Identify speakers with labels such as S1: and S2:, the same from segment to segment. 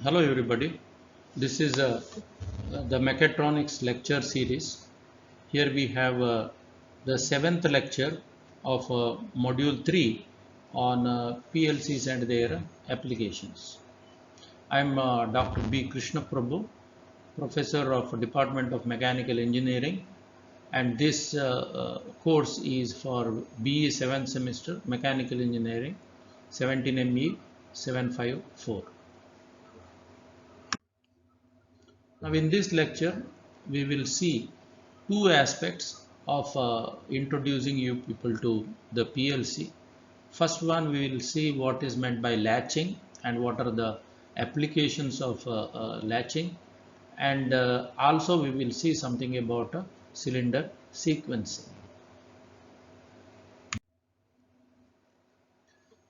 S1: Hello everybody, this is the mechatronics lecture series. Here we have the seventh lecture of module 3 on PLCs and their applications. I am Dr. B. Krishna Prabhu, Professor of Department of Mechanical Engineering, and this course is for BE 7th semester Mechanical Engineering 17ME 754. Now in this lecture we will see two aspects of introducing you people to the PLC. First one, we will see what is meant by latching and what are the applications of latching, and also we will see something about cylinder sequencing.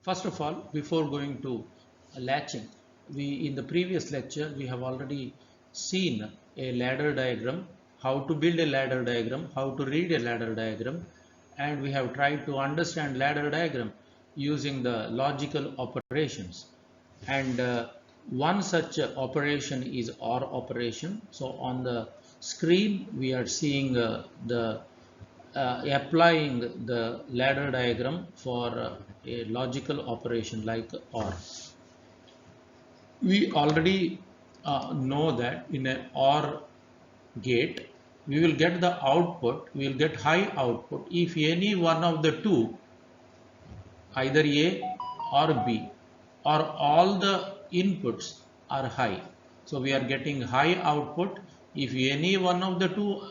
S1: First of all, before going to latching, in the previous lecture we have already seen a ladder diagram, how to build a ladder diagram, how to read a ladder diagram, and we have tried to understand ladder diagram using the logical operations. And one such operation is OR operation. So on the screen we are seeing applying the ladder diagram for a logical operation like OR. We already know that in an OR gate we will get the output, we will get high output if any one of the two, either A or B, or all the inputs are high. So we are getting high output if any one of the two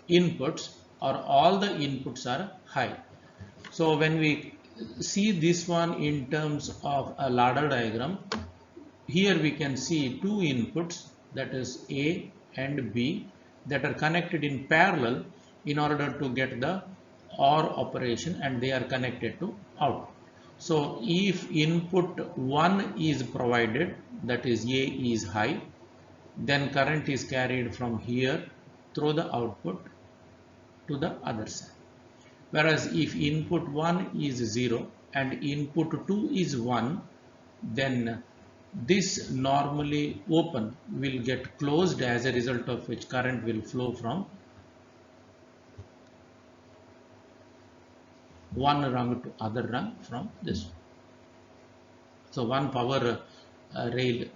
S1: inputs or all the inputs are high. So when we see this one in terms of a ladder diagram, here we can see two inputs, that is A and B, that are connected in parallel in order to get the OR operation, and they are connected to output. So if input 1 is provided, that is A is high, then current is carried from here through the output to the other side. Whereas if input 1 is 0 and input 2 is 1, then this normally open will get closed, as a result of which current will flow from one rung to other rung from this. So one power rail.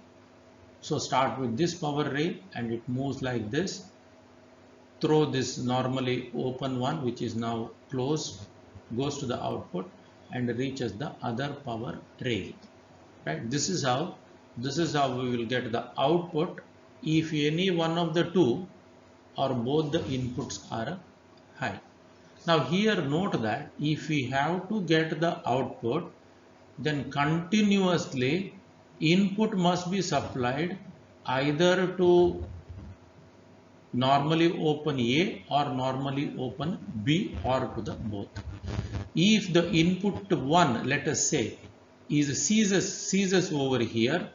S1: So start with this power rail and it moves like this. Through this normally open one, which is now closed, goes to the output and reaches the other power rail. Right? This is how we will get the output if any one of the two or both the inputs are high. Now here note that if we have to get the output, then continuously input must be supplied either to normally open A or normally open B or to the both. If the input 1, let us say, is ceases over here,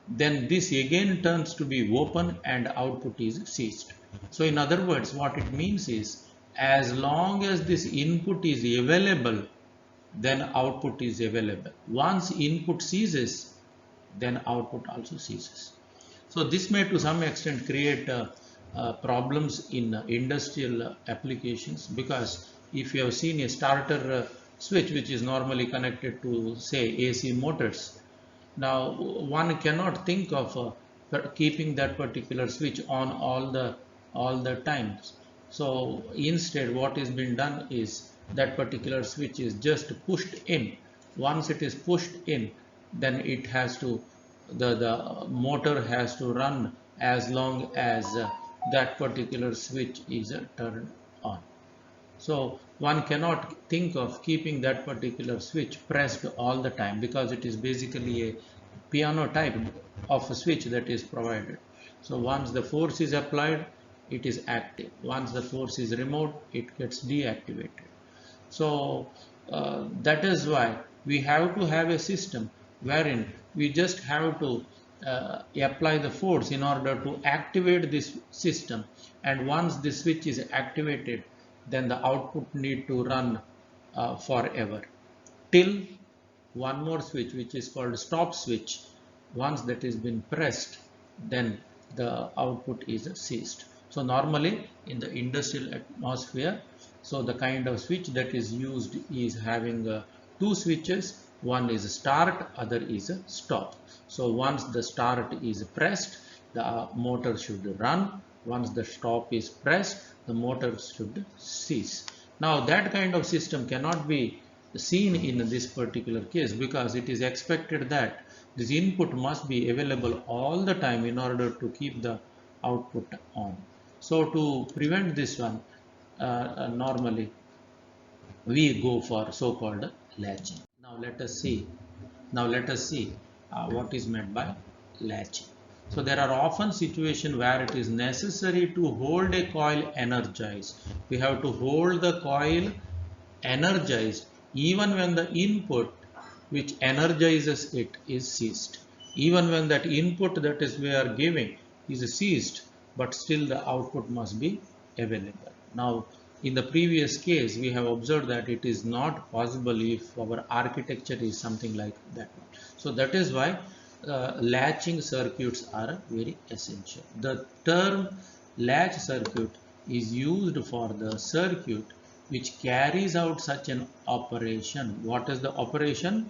S1: then this again turns to be open and output is ceased. So in other words, what it means is, as long as this input is available, then output is available. Once input ceases, then output also ceases. So this may to some extent create problems in industrial applications, because if you have seen a starter switch which is normally connected to, say, AC motors, now one cannot think of keeping that particular switch on all the times. So instead what is being done is that particular switch is just pushed in. Once it is pushed in, then it has to, the motor has to run as long as that particular switch is turned on. So one cannot think of keeping that particular switch pressed all the time, because it is basically a piano type of a switch that is provided. So once the force is applied, it is active. Once the force is removed, it gets deactivated. So that is why we have to have a system wherein we just have to apply the force in order to activate this system, and once the switch is activated, then the output need to run forever till one more switch, which is called stop switch. Once that is been pressed, then the output is ceased. So normally in the industrial atmosphere, so the kind of switch that is used is having two switches. One is start, other is stop. So once the start is pressed, the motor should run. Once the stop is pressed, the motor should cease. Now that kind of system cannot be seen in this particular case, because it is expected that this input must be available all the time in order to keep the output on. So to prevent this one, normally we go for so-called latching. Now let us see. What is meant by latching. So there are often situations where it is necessary to hold a coil energized. We have to hold the coil energized even when the input which energizes it is ceased. Even when that input that is we are giving is ceased, but still the output must be available. Now in the previous case we have observed that it is not possible if our architecture is something like that one. So that is why latching circuits are very essential. The term latch circuit is used for the circuit which carries out such an operation. What is the operation?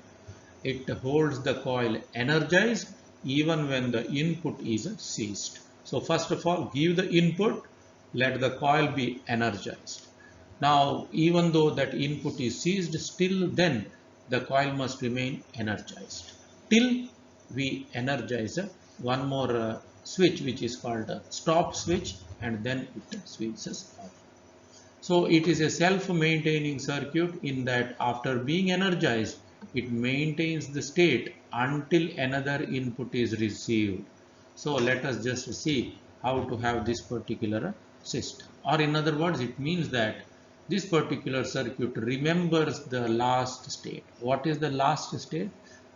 S1: It holds the coil energized even when the input is ceased. So first of all, give the input, let the coil be energized. Now even though that input is ceased, still then the coil must remain energized till we energize one more switch, which is called a stop switch, and then it switches off. So it is a self-maintaining circuit in that after being energized, it maintains the state until another input is received. So let us just see how to have this particular system. Or in other words, it means that this particular circuit remembers the last state. What is the last state?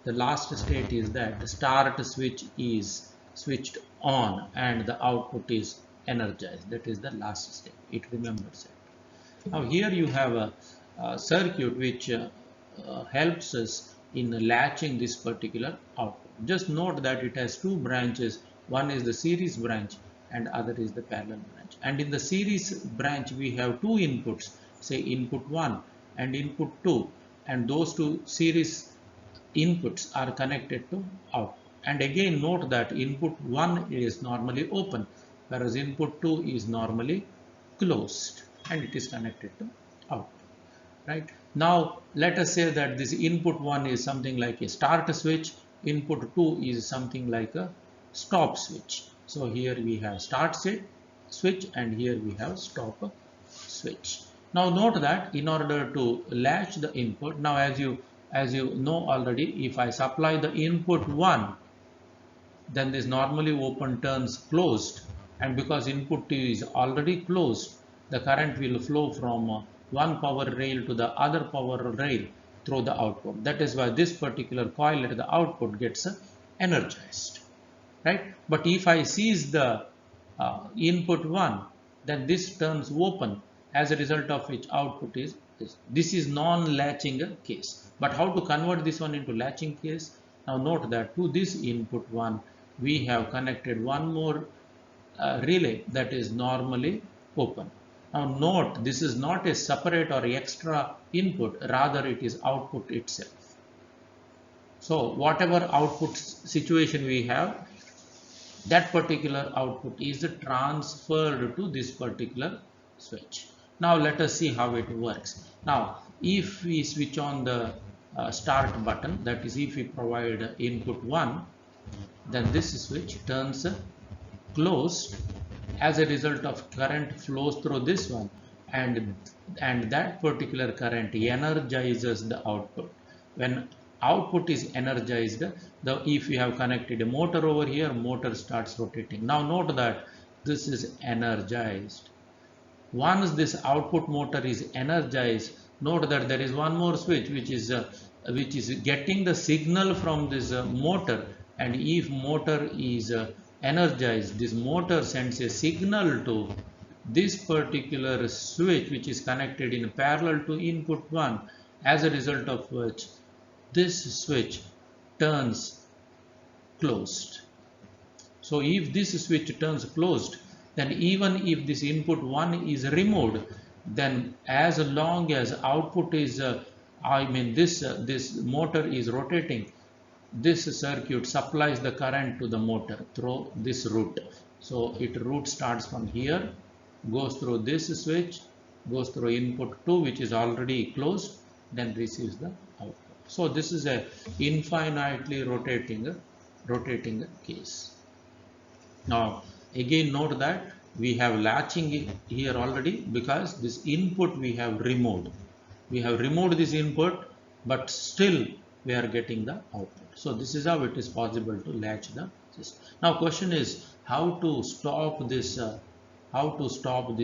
S1: The last state is that the start switch is switched on and the output is energized. That is the last state. It remembers it. Now here you have a circuit which helps us in latching this particular output. Just note that it has two branches. One is the series branch and other is the parallel branch. And in the series branch we have two inputs, say input 1 and input 2, and those two series inputs are connected to output. And again note that input 1 is normally open, whereas input 2 is normally closed, and it is connected to output. Right? Now let us say that this input 1 is something like a start switch, input 2 is something like a stop switch. So here we have start switch and here we have stop switch. Now note that in order to latch the input, now as you know already, if I supply the input 1, then this normally open turns closed, and because input 2 is already closed, the current will flow from one power rail to the other power rail through the output. That is why this particular coil at the output gets energized, right? But if I seize the input 1, then this turns open, as a result of which output is this. This is non-latching case. But how to convert this one into latching case? Now note that to this input 1 we have connected one more relay that is normally open. Now note, this is not a separate or extra input, rather it is output itself. So whatever output situation we have, that particular output is transferred to this particular switch. Now let us see how it works. Now if we switch on the start button, that is if we provide input 1, then this switch turns closed. As a result of current flows through this one, and that particular current energizes the output. When output is energized, if you have connected a motor over here, motor starts rotating. Now note that this is energized. Once this output motor is energized, Note that there is one more switch which is getting the signal from this motor, and if motor is energized, this motor sends a signal to this particular switch which is connected in parallel to input 1, as a result of which this switch turns closed. So if this switch turns closed, then even if this input 1 is removed, then as long as output is this motor is rotating, this circuit supplies the current to the motor through this route. So route starts from here, goes through this switch, goes through input 2 which is already closed, then receives the output. So this is a infinitely rotating case. Now again note that we have latching here already, because this input we have removed. We have removed this input, but still we are getting the output. So this is how it is possible to latch the system. Now question is how to stop this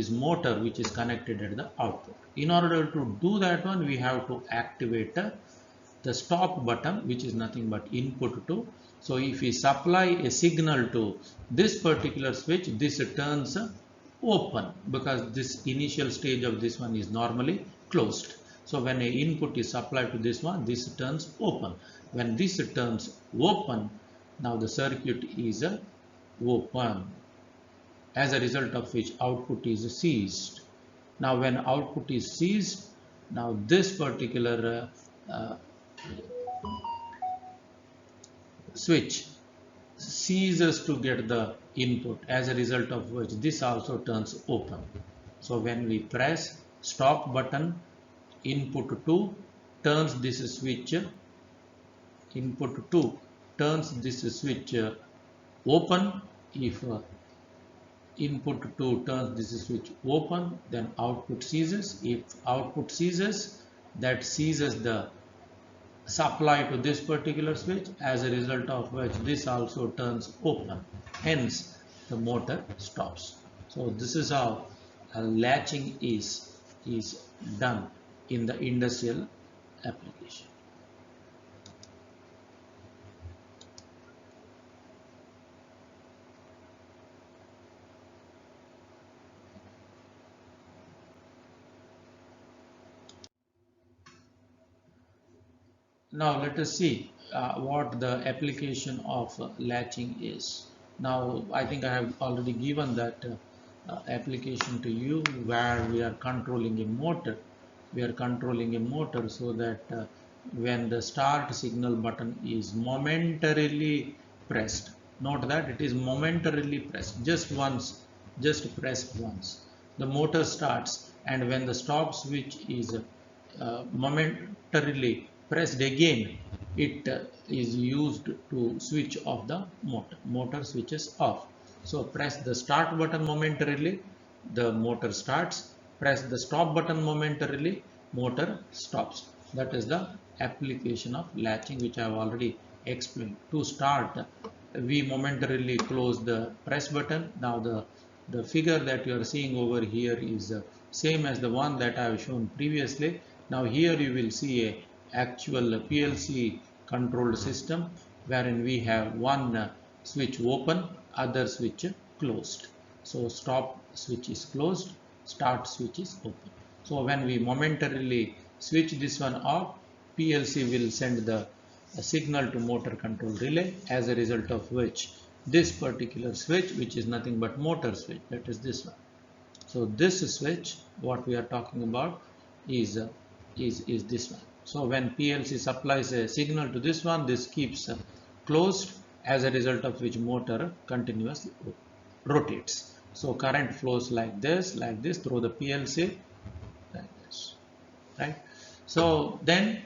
S1: motor which is connected at the output. In order to do that one, we have to activate the stop button, which is nothing but input 2. So if we supply a signal to this particular switch, this turns open, because this initial stage of this one is normally closed. So when an input is supplied to this one, this turns open. When this turns open, now the circuit is open, as a result of which output is ceased. Now when output is ceased, now this particular switch ceases to get the input, as a result of which this also turns open. So when we press stop button, input 2 turns this switch, input 2 turns this switch open. If input 2 turns this switch open, then output ceases. If output ceases, that ceases the supply to this particular switch, as a result of which this also turns open. Hence the motor stops. So this is how latching is done in the industrial application. Now let us see what the application of latching is. Now I think I have already given that application to you, where we are controlling a motor. We are controlling a motor so that when the start signal button is momentarily pressed, note that it is momentarily pressed, just once, just press once, the motor starts, and when the stop switch is momentarily pressed again, it is used to switch off the motor switches off. So press the start button momentarily, the motor starts. Press the stop button momentarily, motor stops. That is the application of latching, which I have already explained. To start, we momentarily close the press button. Now the figure that you are seeing over here is same as the one that I have shown previously. Now here you will see a actual PLC controlled system, wherein we have one switch open, other switch closed. So stop switch is closed, start switch is open. So when we momentarily switch this one off, PLC will send the signal to motor control relay, as a result of which this particular switch, which is nothing but motor switch, that is this one. So this switch, what we are talking about, is this one. So when PLC supplies a signal to this one, this keeps closed, as a result of which motor continuously rotates. So current flows like this through the PLC, like this, right? So then,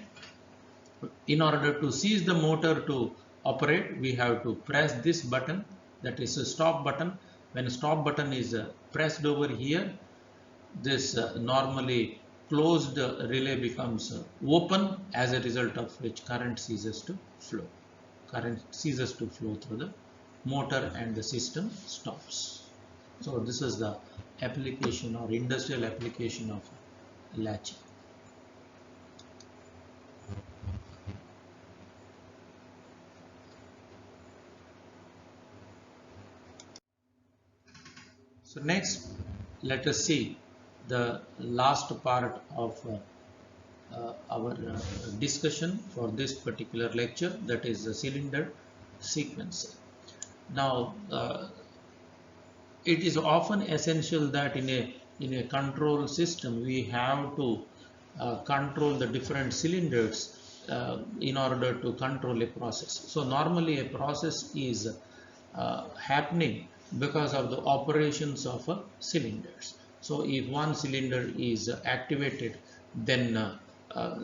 S1: in order to cease the motor to operate, we have to press this button, that is a stop button. When a stop button is pressed over here, this normally closed relay becomes open, as a result of which current ceases to flow. Current ceases to flow through the motor and the system stops. So this is the application or industrial application of latching. So next, let us see the last part of our discussion for this particular lecture, that is the cylinder sequence. Now, it is often essential that in a control system we have to control the different cylinders in order to control a process. So normally a process is happening because of the operations of cylinders. So if one cylinder is activated, then uh,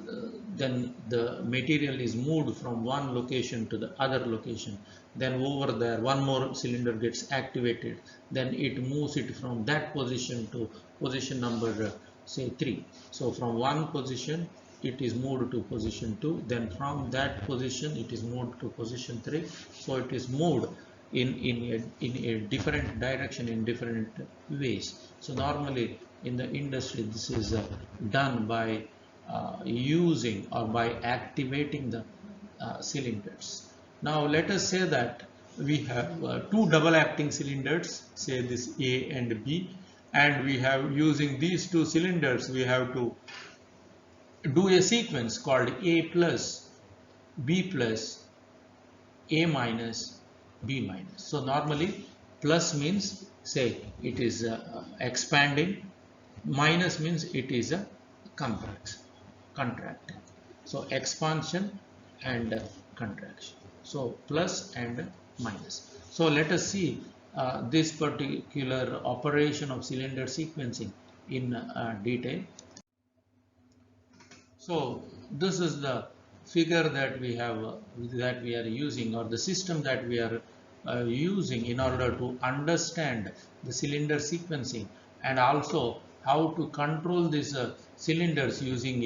S1: then the material is moved from one location to the other location. Then over there one more cylinder gets activated, then it moves it from that position to position number say 3. So from one position it is moved to position 2, then from that position it is moved to position 3. So it is moved in a different direction in different ways. So normally in the industry this is done by using or by activating the cylinders. Now let us say that we have two double acting cylinders, say this A and B, and we have, using these two cylinders, we have to do a sequence called A plus, B plus, A minus, B minus. So normally plus means say it is expanding, minus means it is a contracting. So expansion and contraction. So plus and minus. So let us see this particular operation of cylinder sequencing in detail. So this is the figure that we have that we are using, or the system that we are using in order to understand the cylinder sequencing, and also how to control these cylinders using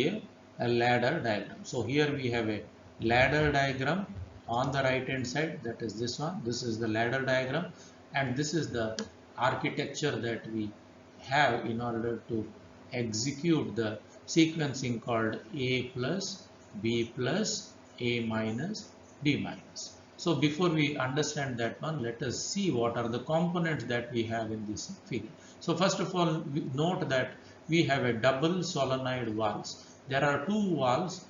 S1: a ladder diagram. So here we have a ladder diagram on the right hand side, that is this one. This is the ladder diagram, and this is the architecture that we have in order to execute the sequencing called A plus, B plus, A minus, D minus. So before we understand that one, let us see what are the components that we have in this figure. So first of all, note that we have a double solenoid valves. There are two valves.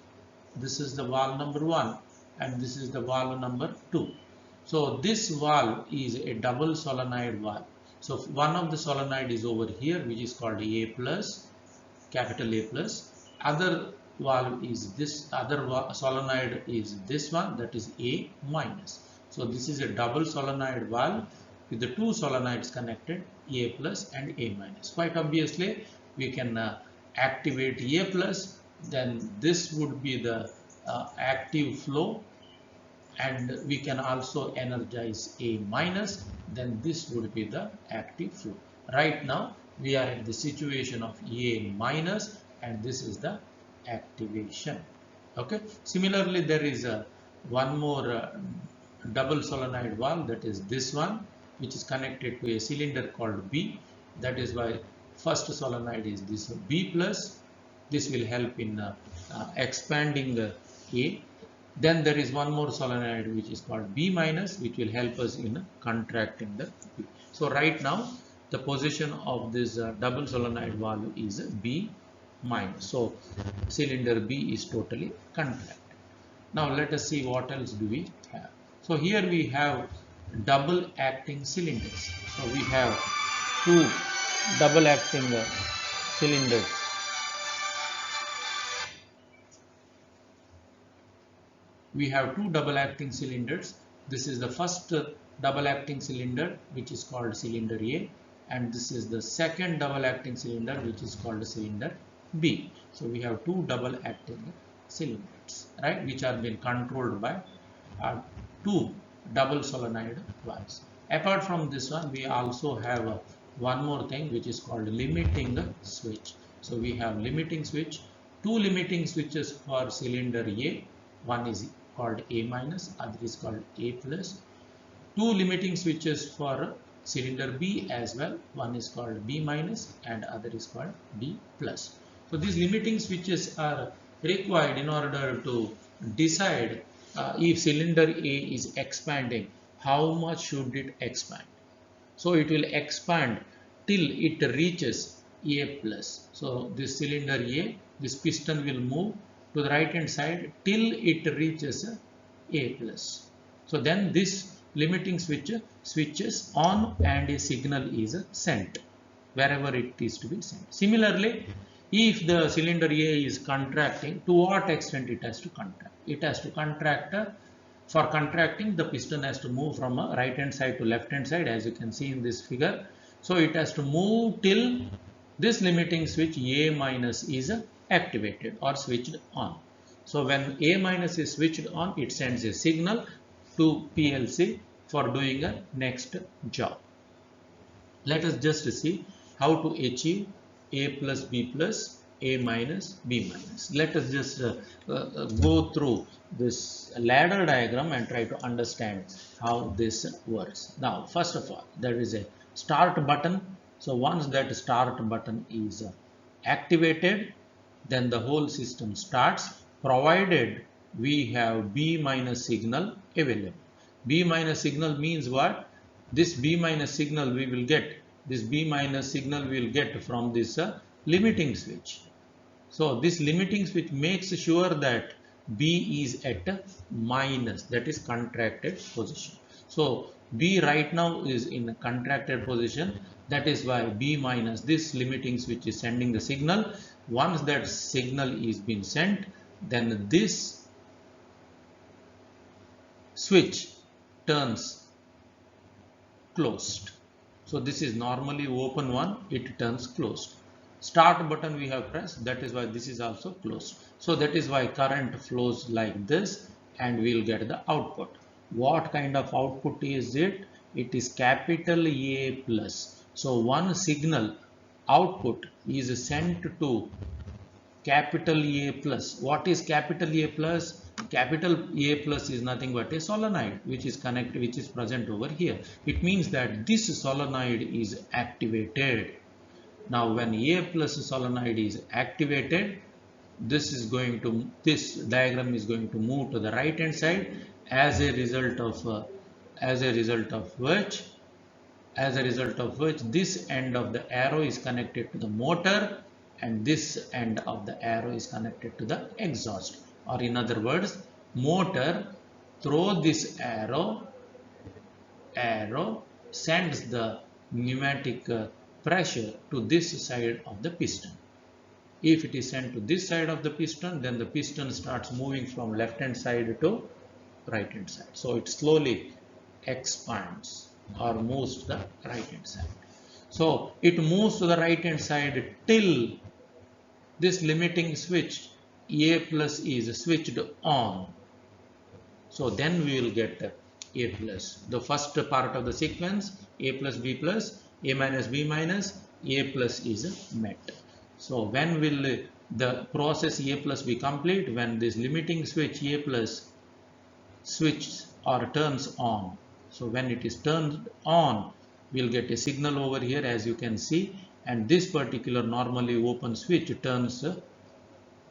S1: This is the valve number 1 and this is the valve number 2. So this valve is a double solenoid valve. So one of the solenoid is over here, which is called A plus, capital A plus. Other valve is this, other solenoid is this one, that is A minus. So this is a double solenoid valve with the two solenoids connected, A plus and A minus. Quite obviously we can activate A plus, then this would be the active flow, and we can also energize A minus, then this would be the active flow. Right now we are in the situation of A minus and this is the activation. Okay. Similarly, there is one more double solenoid valve, that is this one, which is connected to a cylinder called B. That is why first solenoid is this B plus. This will help in expanding A. Then there is one more solenoid which is called B minus, which will help us in contracting the B. So right now the position of this double solenoid valve is B minus. So cylinder B is totally contracted. Now let us see what else do we have. So here we have double acting cylinders. So we have two double acting cylinders. We have two double acting cylinders. This is the first double acting cylinder, which is called cylinder A, and this is the second double acting cylinder, which is called cylinder B. So we have two double acting cylinders, right, which are being controlled by two double solenoid valves. Apart from this one, we also have one more thing which is called limiting switch. So we have limiting switch, two limiting switches for cylinder A. One is called A minus, other is called A plus. Two limiting switches for cylinder B as well. One is called B minus and other is called B plus. So these limiting switches are required in order to decide if cylinder A is expanding, how much should it expand. So it will expand till it reaches A plus. So this cylinder A, this piston will move to the right hand side till it reaches A plus. So then this limiting switch switches on and a signal is sent wherever it is to be sent. Similarly, if the cylinder A is contracting, to what extent it has to contract? It has to contract. For contracting, the piston has to move from a right hand side to left hand side, as you can see in this figure. So it has to move till this limiting switch A minus is activated or switched on. So when A minus is switched on, it sends a signal to PLC for doing a next job. Let us just see how to achieve A plus B plus A minus B minus. Let us just go through this ladder diagram and try to understand how this works. Now, first of all, there is a start button. So once that start button is activated, then the whole system starts, provided we have B minus signal available. B minus signal means what? This B minus signal we will get. This B minus signal we will get from this limiting switch. So this limiting switch makes sure that B is at minus, that is contracted position. So B right now is in a contracted position. That is why B minus, this limiting switch is sending the signal. Once that signal is being sent, then this switch turns closed. So this is normally open one, it turns closed. Start button we have pressed, that is why this is also closed. So that is why current flows like this and we will get the output. What kind of output is it? It is capital A plus. So one signal output is sent to capital A plus. What is capital A plus? Capital A plus is nothing but a solenoid which is connected, which is present over here. It means that this solenoid is activated. Now when A plus solenoid is activated, this diagram is going to move to the right hand side, as a result of which this end of the arrow is connected to the motor and this end of the arrow is connected to the exhaust. Or in other words, motor through this arrow sends the pneumatic pressure to this side of the piston. If it is sent to this side of the piston, then the piston starts moving from left hand side to right hand side. So it slowly expands or moves to the right hand side. So it moves to the right hand side till this limiting switch A plus is switched on. So then we will get A plus. The first part of the sequence, A plus B plus, A minus B minus, A plus is met. So when will the process A plus be complete? When this limiting switch A plus switches or turns on. So when it is turned on, we'll get a signal over here, as you can see, and this particular normally open switch turns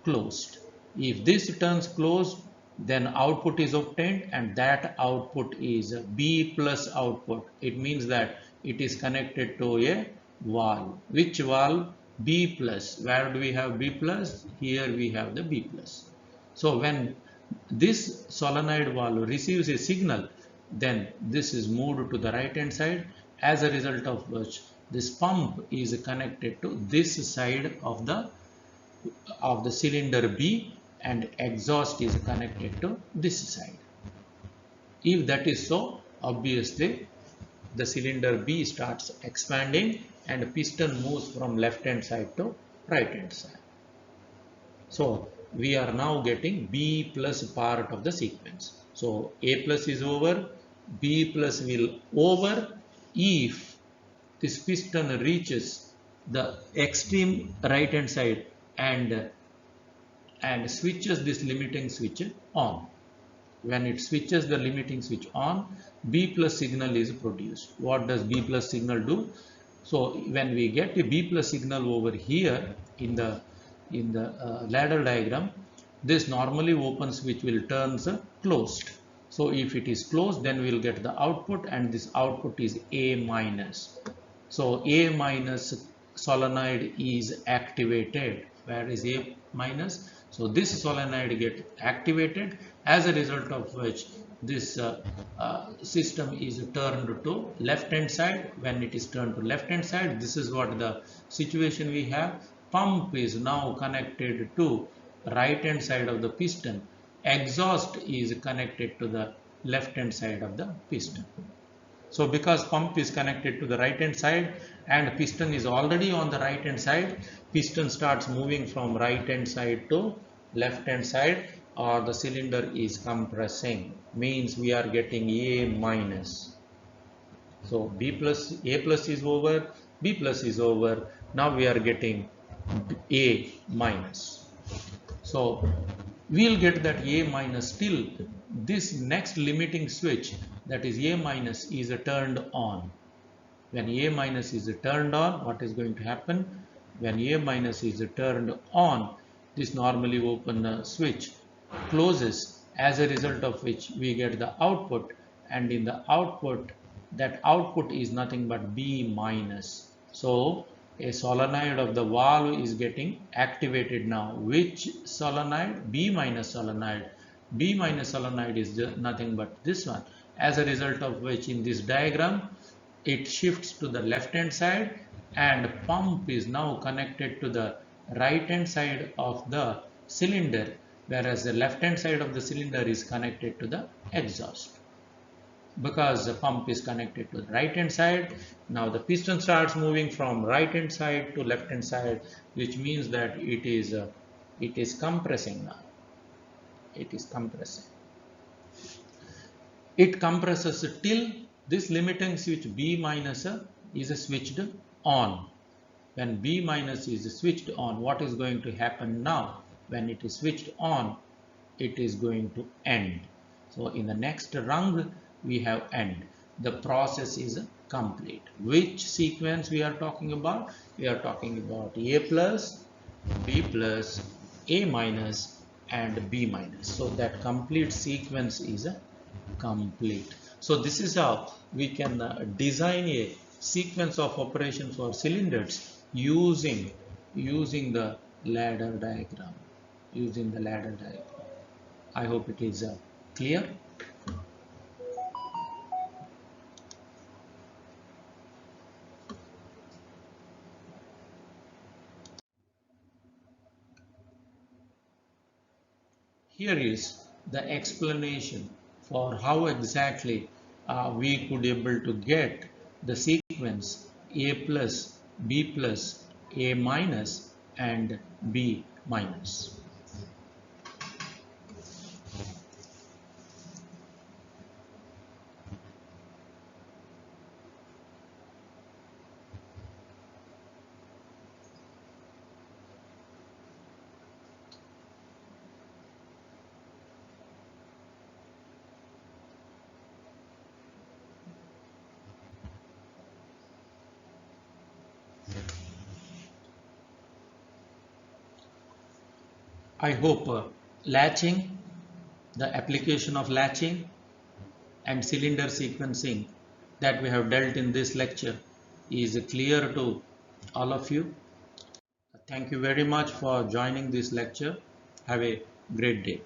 S1: closed. If this turns closed, then output is obtained, and that output is B plus output. It means that it is connected to a valve. Which valve? B plus. Where do we have B plus? Here we have the B plus. So when this solenoid valve receives a signal, then this is moved to the right hand side, as a result of which this pump is connected to this side of the cylinder B and exhaust is connected to this side. If that is so, obviously the cylinder B starts expanding and piston moves from left hand side to right hand side. So we are now getting B plus part of the sequence. So A plus is over, B plus will over if this piston reaches the extreme right hand side and switches this limiting switch on. When it switches the limiting switch on, B plus signal is produced. What does B plus signal do? So when we get a B plus signal over here in the ladder diagram, this normally open switch will turn closed. So if it is closed, then we will get the output, and this output is A minus. So A minus solenoid is activated. Where is A minus? So this solenoid get activated, as a result of which this system is turned to left hand side. When it is turned to left hand side, this is what the situation we have. Pump is now connected to right hand side of the piston. Exhaust is connected to the left hand side of the piston. So because pump is connected to the right hand side and piston is already on the right hand side, piston starts moving from right hand side to left hand side, or the cylinder is compressing, means we are getting A minus. So B plus, A plus is over, B plus is over. Now we are getting A minus. So we'll get that A minus till this next limiting switch, that is A minus, is turned on. When A minus is turned on, what is going to happen? When A minus is turned on, this normally open switch closes, as a result of which we get the output, and in the output, that output is nothing but B minus. So a solenoid of the valve is getting activated now. Which solenoid? B minus solenoid. B minus solenoid is nothing but this one, as a result of which in this diagram it shifts to the left hand side and pump is now connected to the right hand side of the cylinder, whereas the left hand side of the cylinder is connected to the exhaust. Because the pump is connected to the right hand side, now the piston starts moving from right hand side to left hand side, which means that it is compressing now. It is compressing. It compresses till this limiting switch B minus is switched on. When B minus is switched on, what is going to happen now? When it is switched on, it is going to end. So in the next rung, we have end. The process is complete. Which sequence we are talking about? We are talking about A plus, B plus, A minus and B minus. So that complete sequence is complete. So this is how we can design a sequence of operation for cylinders using the ladder diagram. I hope it is clear. Here is the explanation for how exactly we could able to get the sequence A plus, B plus, A minus and B minus. I hope latching, the application of latching and cylinder sequencing that we have dealt in this lecture is clear to all of you. Thank you very much for joining this lecture. Have a great day.